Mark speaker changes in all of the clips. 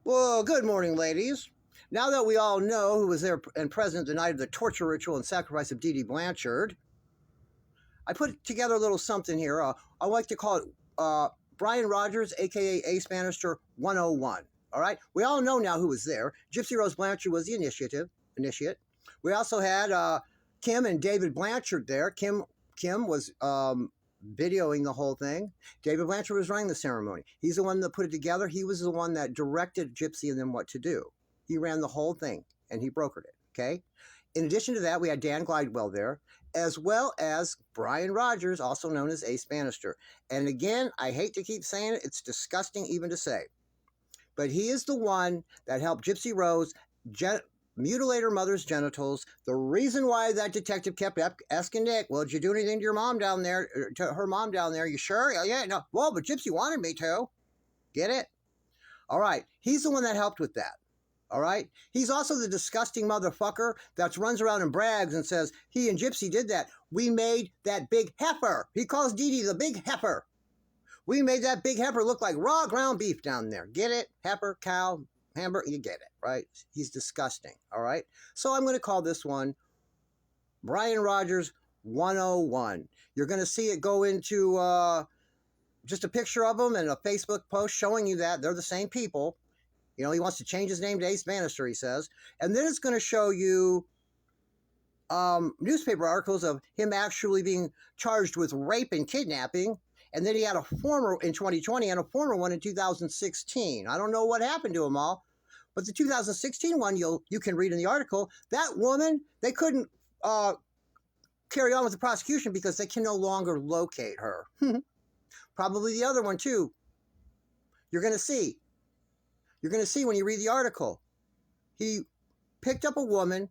Speaker 1: Well, good morning, ladies. Now that we all know who was there and present the night of the torture ritual and sacrifice of Dee Dee Blanchard, I put together a little something here. I like to call it Brian Rogers, a.k.a. Ace Bannister 101. All right? We all know now who was there. Gypsy Rose Blanchard was the initiate. We also had Kim and David Blanchard there. Kim was videoing the whole thing. David Blanchard was running the ceremony. He's the one that put it together. He was the one that directed Gypsy and them what to do. He ran the whole thing, and he brokered it, okay? In addition to that, we had Dan Glidewell there, as well as Brian Rogers, also known as Ace Bannister. And again, I hate to keep saying it. It's disgusting even to say. But he is the one that helped Gypsy Rose mutilate her mother's genitals. The reason why that detective kept asking Nick, well, did you do anything to your mom down there, to her mom down there? You sure? Yeah, no. Well, but Gypsy wanted me to. Get it? All right. He's the one that helped with that. All right? He's also the disgusting motherfucker that runs around and brags and says, he and Gypsy did that. We made that big heifer. He calls Dee Dee the big heifer. We made that big heifer look like raw ground beef down there. Get it? Heifer, cow, hamburger, you get it, right? He's disgusting, all right? So I'm going to call this one Brian Rogers 101. You're going to see it go into just a picture of him and a Facebook post showing you that they're the same people. You know, he wants to change his name to Ace Bannister, he says. And then it's going to show you newspaper articles of him actually being charged with rape and kidnapping. And then he had a former in 2020 and a former one in 2016. I don't know what happened to them all. But the 2016 one, you can read in the article, that woman, they couldn't carry on with the prosecution because they can no longer locate her. Probably the other one, too. You're going to see. You're going to see when you read the article. He picked up a woman,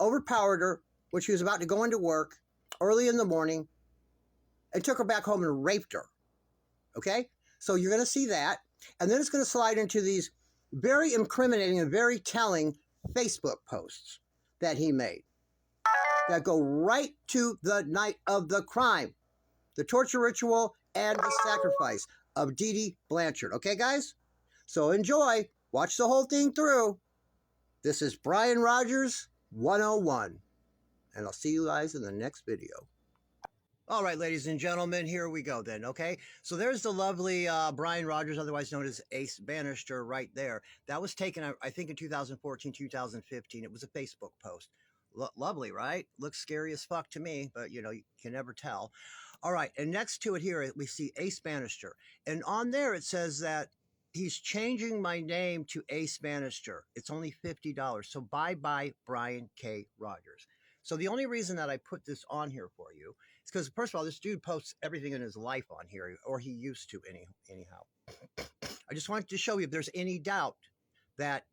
Speaker 1: overpowered her when she was about to go into work early in the morning, and took her back home and raped her. Okay? So you're going to see that. And then it's going to slide into these very incriminating and very telling Facebook posts that he made that go right to the night of the crime, the torture ritual and the sacrifice of Dee Dee Blanchard. Okay, guys? So enjoy. Watch the whole thing through. This is Brian Rogers 101. And I'll see you guys in the next video. All right, ladies and gentlemen, here we go then, okay? So there's the lovely Brian Rogers, otherwise known as Ace Bannister, right there. That was taken, I think, in 2014, 2015. It was a Facebook post. Lovely, right? Looks scary as fuck to me, but, you know, you can never tell. All right, and next to it here, we see Ace Bannister. And on there, it says that he's changing my name to Ace Bannister. It's only $50. So bye-bye, Brian K. Rogers. So the only reason that I put this on here for you is because, first of all, this dude posts everything in his life on here, or he used to anyhow. I just wanted to show you if there's any doubt that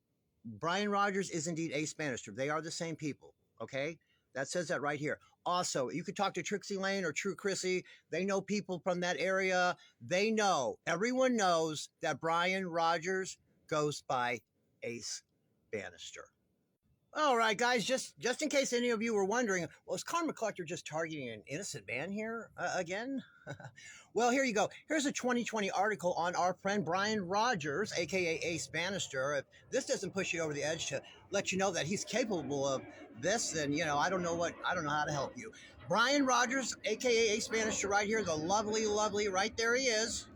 Speaker 1: Brian Rogers is indeed Ace Bannister. They are the same people, okay? That says that right here. Also, you could talk to Trixie Lane or True Chrissy. They know people from that area. They know, everyone knows that Brian Rogers goes by Ace Bannister. All right, guys, just in case any of you were wondering, well, is Karma Collector just targeting an innocent man here again? Well, here you go. Here's a 2020 article on our friend Brian Rogers, a.k.a. Ace Bannister. If this doesn't push you over the edge to let you know that he's capable of this, then, you know, I don't know how to help you. Brian Rogers, a.k.a. Ace Bannister right here, the lovely, right there he is.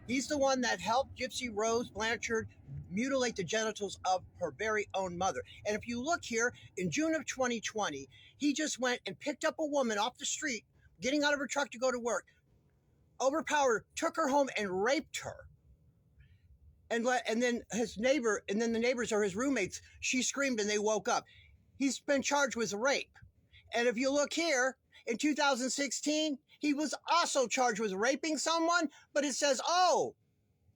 Speaker 1: He's the one that helped Gypsy Rose Blanchard mutilate the genitals of her very own mother. And if you look here, in June of 2020, he just went and picked up a woman off the street, getting out of her truck to go to work, overpowered her, took her home and raped her. And then his neighbor, and then the neighbors or his roommates, she screamed and they woke up. He's been charged with rape. And if you look here, in 2016, he was also charged with raping someone, but it says, oh,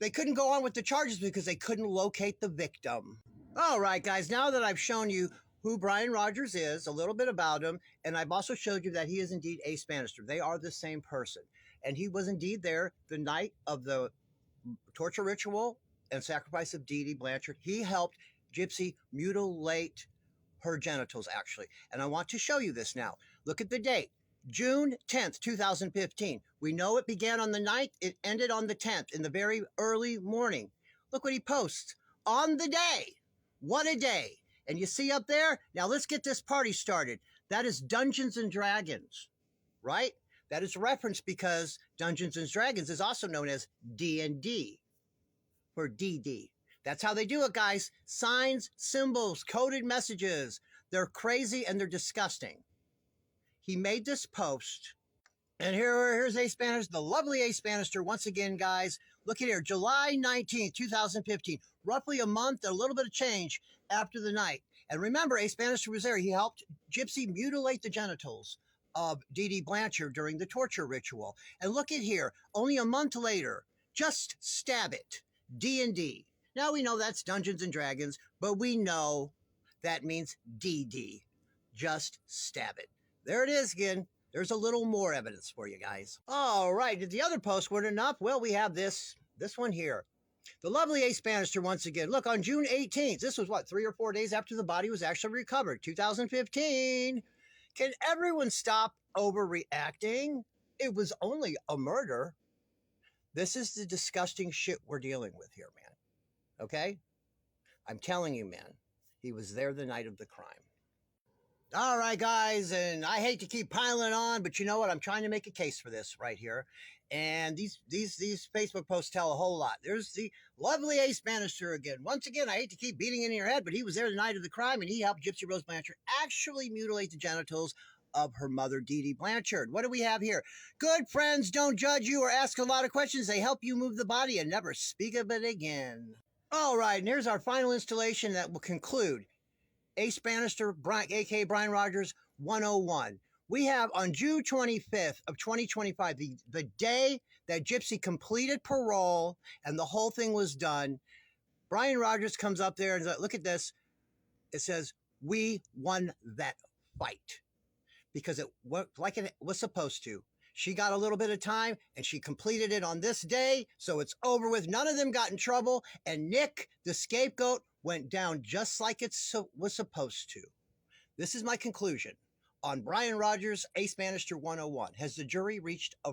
Speaker 1: they couldn't go on with the charges because they couldn't locate the victim. All right, guys, now that I've shown you who Brian Rogers is, a little bit about him, and I've also showed you that he is indeed Ace Bannister. They are the same person. And he was indeed there the night of the torture ritual and sacrifice of Dee Dee Blanchard. He helped Gypsy mutilate her genitals, actually. And I want to show you this now. Look at the date. June 10th, 2015. We know it began on the 9th. It ended on the 10th in the very early morning. Look what he posts. on the day. What a day. And you see up there, now let's get this party started. That is Dungeons and Dragons, right? That is referenced because Dungeons and Dragons is also known as D&D or DD. That's how they do it, guys. Signs, symbols, coded messages. They're crazy and they're disgusting. He made this post. And here's Ace Bannister, the lovely Ace Bannister. Once again, guys, look at here, July 19th, 2015, roughly a month, a little bit of change after the night. And remember, Ace Bannister was there. He helped Gypsy mutilate the genitals of Dee Dee Blanchard during the torture ritual. And look at here, only a month later, just stab it, D&D. Now we know that's Dungeons and Dragons, but we know that means DD. Just stab it. There it is again. There's a little more evidence for you guys. All right, did the other post weren't enough? Well, we have this one here. The lovely Ace Bannister once again. Look, on June 18th, this was what, 3 or 4 days after the body was actually recovered, 2015. Can everyone stop overreacting? It was only a murder. This is the disgusting shit we're dealing with here, man. Okay? I'm telling you, man, he was there the night of the crime. All right, guys, and I hate to keep piling on, but you know what? I'm trying to make a case for this right here. And these Facebook posts tell a whole lot. There's the lovely Ace Bannister again. Once again, I hate to keep beating in your head, but he was there the night of the crime, and he helped Gypsy Rose Blanchard actually mutilate the genitals of her mother, Dee Dee Blanchard. What do we have here? Good friends don't judge you or ask a lot of questions. They help you move the body and never speak of it again. All right, and here's our final installation that will conclude Ace Bannister, a.k.a. Brian Rogers, 101. We have on June 25th of 2025, the day that Gypsy completed parole and the whole thing was done, Brian Rogers comes up there and says, look at this. It says, we won that fight because it worked like it was supposed to. She got a little bit of time and she completed it on this day. So it's over with. None of them got in trouble. And Nick, the scapegoat, went down just like it was supposed to. This is my conclusion on Brian Rogers, Ace Bannister 101. Has the jury reached a